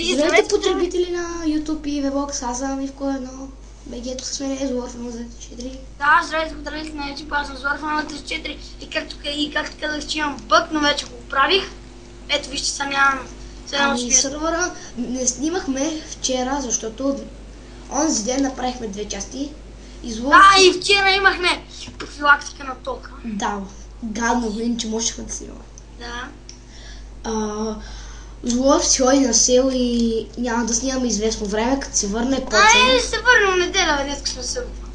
Здравейте, потребители на YouTube и Webbox, аз съм Ивко 1. БГ-то с мен е Злорфана за 4. Да, здравейте, потребители на YouTube, аз съм Злорфана за 4 и както казах, че имам бък, но вече го оправих. Ето вижте, сам нямам. Ами сървъра не снимахме вчера, защото онзи ден направихме 2 части. Да, и вчера имахме профилактика на тока. Да, гадно, иначе можехме да снимаме. Да. Злорф си ходи на село и няма да снимаме известно време, като се върне по-цен. Се върнем неделя, днес сме събота.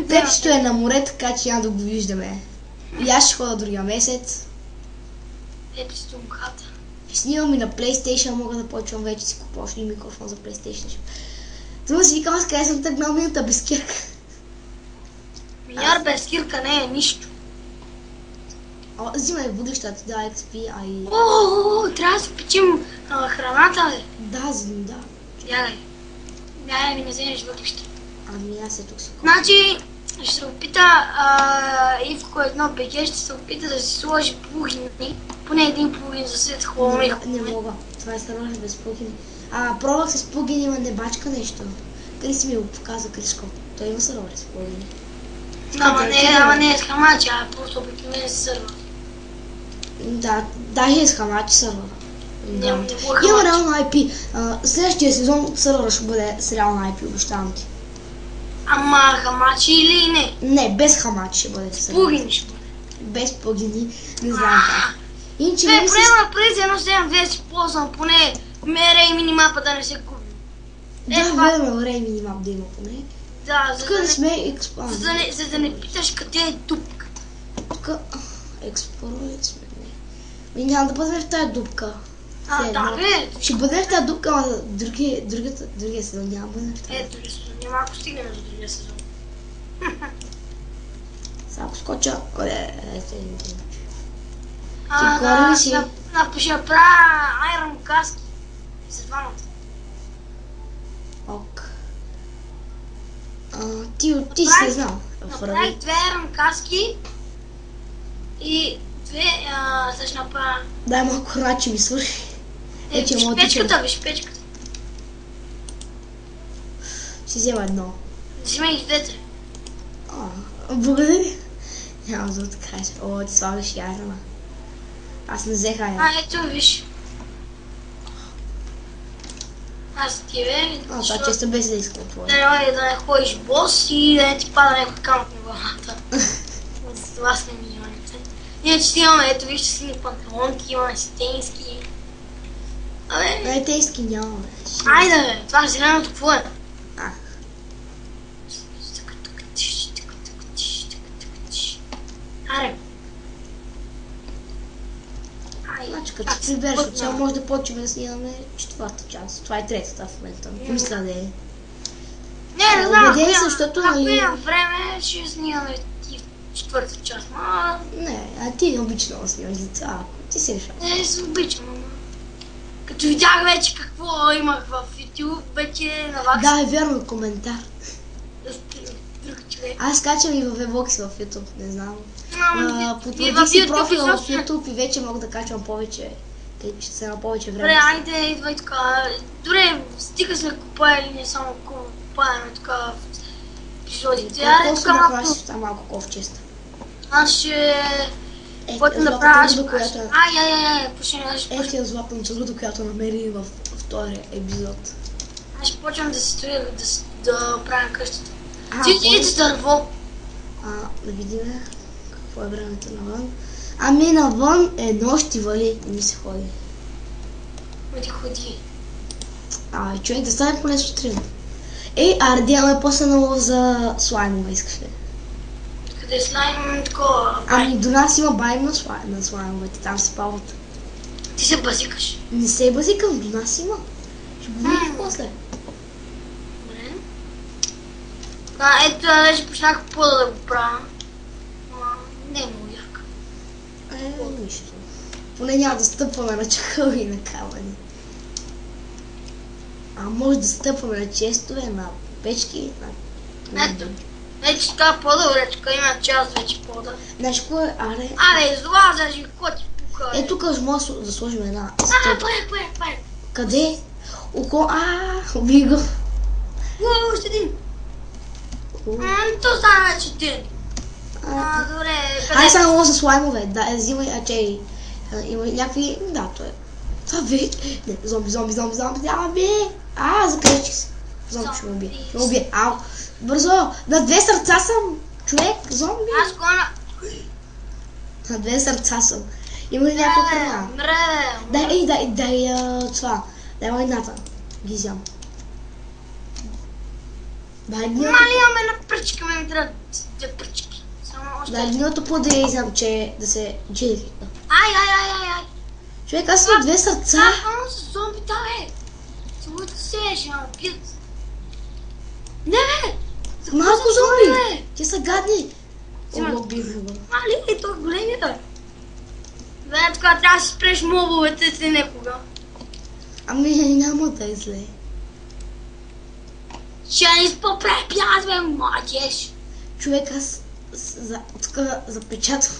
Петичето е на море, така че няма да го виждаме. И аз ще хода другия месец. Ето си тумката. Снимам и на PlayStation, мога да почвам вече си купуваш и микрофон за PlayStation. Това си викам, аз къде съм тъгнал минута без кирка. Милиар без кирка не е нищо. Взимай въглищата, да, XP, а и... Трябва да си печим храната, бе. Да, да. Дай ми не вземеш въглища. Ами аз е тук си. Значи, ще се опита Ивко 1 БГ, ще се опита да си сложи плугини. Поне един плугин за свет хубаво. Не мога, това е сървър без плугини. Пробвах с плугини, има не бачка нещо. Криси ми го показа, Кришко. Той има сървър с плугини. Ама не е с хамачи, а просто обикновен сървър. Да, даже е с хамачи сървър. Няма реално IP. Следващия сезон сървъра ще бъде с реално IP, обещавам ти. Ама хамачи или не? Не, без хамачи ще бъде сървър. Плугини ще бъде. Без плугини, не знам как. Иначе поне преди едно 7-2 си ползвам, поне мере и минимапа да не се губи. Да, време рей минимап да има поне. Да, за да не питаш къде е дупка. Тук експлорирали сме. Няма да бъдем в тази дупка. Да, бе. Ще бъдем в тази дупка, но другия сезон няма бъдем в тази. Другия сезон. Няма ако стигнем до другия сезон. Сега ако скоча... Ще направя айрон каски. За двамата. Ок. Ти си знал. Направих 2 айрон каски и 2 също направя... Дай малко храна, че ми свърши. Виж печката, виж печката. Си взема едно. Взимай и двете. Благодаря. Няма за да кажа. Ти слагаш и айрона. Аз не взех айрон. Ето виж. Аз ти бе... Това често без да искам твоя. Да не ходиш бос и да не ти пада някой камък на главата. За това сме милионите. Ние че имаме, ето виж, че си панталонки, имаме си тениски. Не, тениски няма, бе. Айде, бе, това зеленото какво е? Аре. Значи като се прибереш от цяло, може да почваме да снимаме 4-та част. Това е 3-та в момента. Мисля да е. Не знам, ако имам време, ще снимаме и 4-та част. Не, ти обича да снимаш деца. Ти си решава. Не, се обичам. Като видях вече какво имах в YouTube, вече наваксам. Да, е верно, коментар. Друг човек. Аз качвам и в Webbox в YouTube, не знам. Потвърдих си профил в YouTube и вече мога да качвам повече. Ще се на повече време. Добре, айде, идвай така. Добре, стига сме купаели, не само купаеме така епизодите. Колко се нахващаш там малко ковчеста? Аз ще... Който да правя, почне да ще почне. Златната руда, която намери във втория епизод. Аз ще почвам да се строя, да правя къщата. Ти с дърво. Да видим какво е времето навън. Ами навън е нощ и вали, не ми се ходи. Ходи. Човек да стане поне сутрин. Ардиана е после на лов за слаймове, искаш ли? Къде е слайм такова? До нас има байм на слаймовете, там се плават. Ти се базикаш? Не се базикам, до нас има. Ще го видиш после. Добре. Ето, вече почнах пода да го правя. Не е много ярко. Нищо. Поне няма да стъпваме на чакъл и на камъни. Може да стъпваме на честове, на печки, Ето. Вече така по-добре, тук има част вече пода. Знаеш кое? Излазаш и коти е. Е, тук може да сложим една А, стълба. паре. Къде? Убий го. Още един. То стана вече един. Добре, къде? Ай, само за слаймове. Да, взимай, има някакви... Да, то е. Това бе. Не, зомби. Закрещих се. Зомби ще ме убие. Ще ме убие. Ау. Бързо. На 2 сърца съм. Човек, зомби. Аз гона. На 2 сърца съм. Има ли някаква храна? Дай това. Дай войната. Ги взям. Дай Мали гнилото. имаме една пръчка, ме трябва 2 пръчки. Само още. Дай гнилото по да я изям, че да се джери. Ай. Човек, аз имам 2 сърца. Само с зомбита, бе. Целуйте се, ще ме убият. Не, бе. Малко бе. зомби. Те са гадни. Взимам. Убих го. Мали, той големия, бе. Бе, така трябва да си спреш мобовете си некога. Ами няма да е зле. Ще ни попрепят, бе, младеж. Човек, аз тук запечатвам.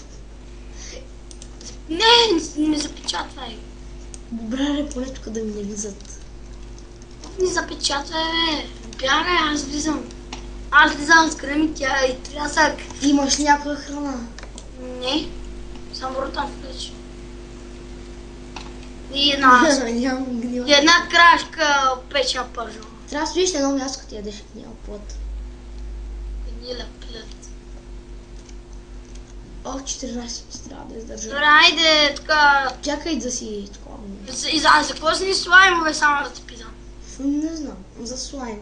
Не запечатвай. Добре, поне тук да ми не влизат. Не запечатвай, бе. Бягай, аз влизам. Аз влизам с кръми тя и трясък. Имаш някаква храна. Не. Само ротан включи. И една... Нямам гнила. И една крашка печа пържо. Трябва да стоиш на едно място, като ядеш гнила плът. Гнила плът. О, 14 ще трябва да издържа. Добре, айде така... Чакай да си такова. И за какво си ни слаймове, само да те питам? Не знам, за слайм.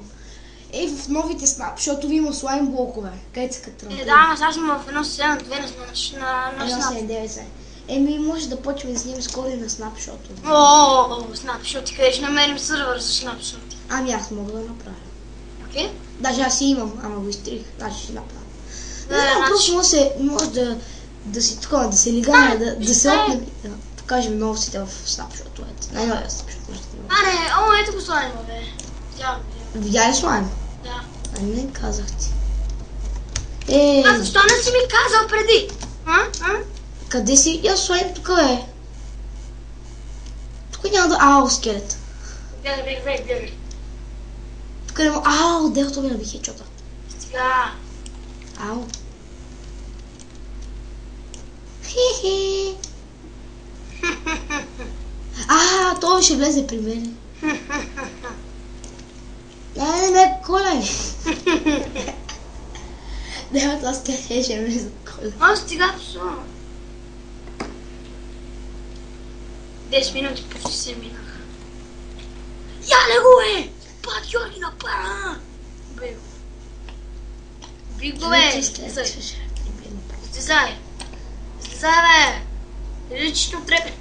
Ей, в новите снапшотове има слайм блокове. Къде са като трамплин? Да, ама сега сме в едно 7-2 на снап. 1.7.9. Еми, може да почваме да снимем скоро и на снапшотове. Снапшоти, къде ще намерим сървър за снапшоти? Ами аз мога да направя. Окей? Даже аз си имам, ама го изтрих. Значи ще направя. Не Да, знам, значи- просто може да си такова, да се лигаме, да се опнем и да покажем новостите в снапшотовете. Най-новия снапшот може да има. Аре, ето го слайма, бе. Видя. Видя ли слайм? Да. А не казах ти. А защо не си ми казал преди? Къде си? Я слайм тук, бе. Тук няма да... Ау, скелет. Бягай. Тук няма... Ау, делто ми набих хечота. Сега. Ау. Хе-хе. Той ще влезе при мен. Не ме коле. Да, това скелет ще влезе коле. Стига псувам. 10 минути почти се минаха. Я го е! Патьони на пара! Биг го бе! Слизай, бе! Или че ще отрепе.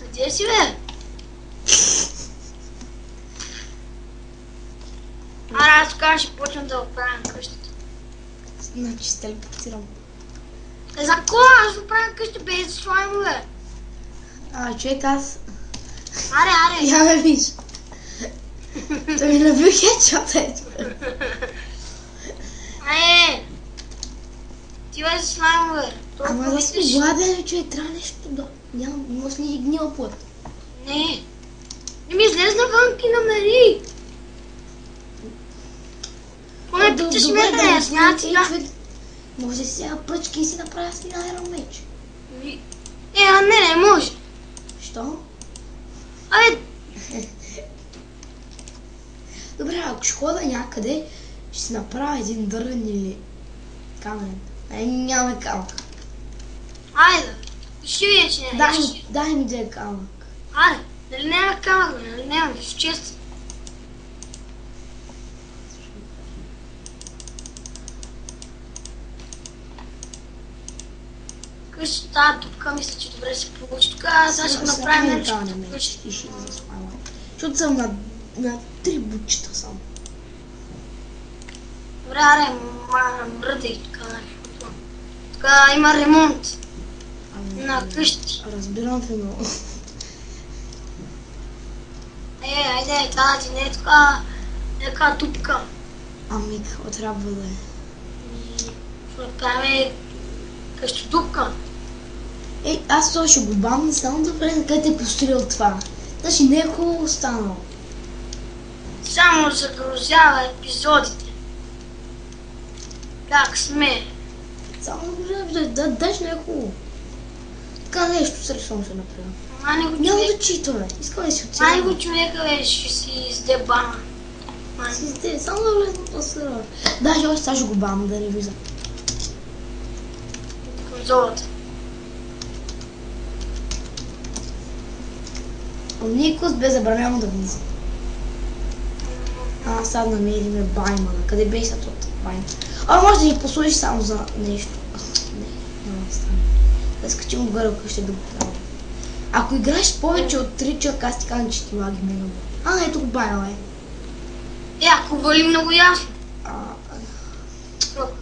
Къде си, бе? Аз тогава ще почвам да оправям къщата. Значи ще телепортирам. За кой? Аз ще оправям къща без слаймове. Човек, аз... Аре! Я ме виж. Той ми набил хедшота, ето. Ти без слаймове. Ама да си гладен, човек, трябва нещо да... Няма с ни гнила плът. Не ми излез навън и намери. Поне питаш ме да не знаят сега. Може да си сега пръчки и си направя с един айрон меч. Не може. Що? Абе, Добре, ако ще хода някъде, ще си направя един дървен или камен. Нямаме камък. айде. Ще видя, че не е. Дай ми да е камък. Аре, нали няма камък, нали няма, в чест. Къщата, тази дупка, мисля, че добре се получи. Тук сега ще направим нещо в къщата. И ще да заспавам. Защото съм на 3 бучета само. Добре, аре, мръдай тук, защото тук има ремонт на къщи. Разбирам ви, но... Айде, това ти не е така дупка. Ами, какво трябва да е? Ще направим къщодупка. Аз това ще го бамна само да влезе къде е построил това. Значи не е хубаво станало. Само загрузява епизодите. Как сме? Само даже не е хубаво. Така нещо срещу ще направя. Мани го Няма човек. да читаме. Искам да си Мани отида. го човека бе, ще си издебана. Само да влезе на сервер. Даже още сега ще го бамна да не влиза. Конзолата. Никос бе забранено да влиза. Сега намериме Баймана. Къде беше от Баймана? Може да ни послужиш само за нещо. Не, няма да стане. Да скачим отгоре къще да го правя. Ако играеш повече от 3 човека, аз ти казвам, че ти лаги мега. Ето го Баймана е. Ако вали много ясно.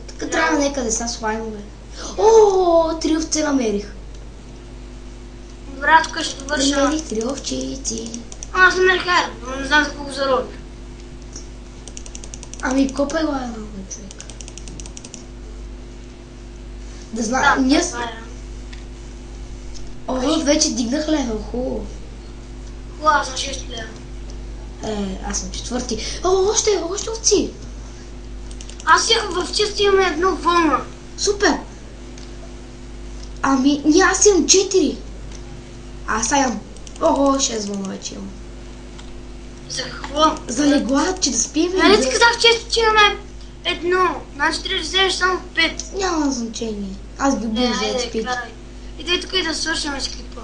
Така трябва некъде са слаймове. О, 3 овце намерих. Брат, тук ще довърша. Намерих 3 овчици. Аз намерих хайер, но не знам за какво зароби. Копай го една човек. Да Да, знам, ние... това е. Вече дигнах левел, хубаво. Аз съм 6 лева. Аз съм 4. Още овци. Аз в чест имаме едно вълна. Супер. Аз имам 4. Аз имам... 6 вълна вече имам. За какво? За легла, че да спим и Нали да... ти казах често, че имаме едно. Значи трябва да вземеш само 5. Няма значение. Аз ги убих за XP. Идай тук и да свършим с клипа.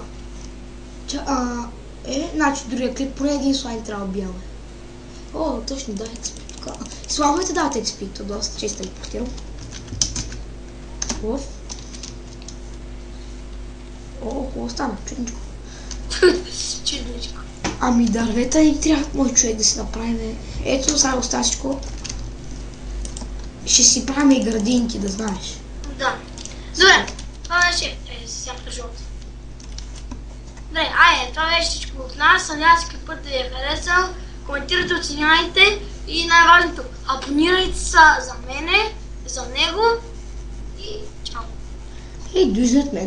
Значи другия клип, поне един слайм трябва да убиваме. Точно, да, XP. Слаймовете дават XP, то доста често репортирам. Хубаво стана, чудничко. Чудничко. Дървета ни трябва мой човек да си направим. Ето сега остатъчко. Ще си правим и градинки, да знаеш. Да. Добре, това беше сямка жълта. Добре, това беше всичко от нас. Надявам се клипът да ви е харесал. Коментирайте, оценявайте и най-важното, абонирайте се за мене, за него и чао. До излед мен.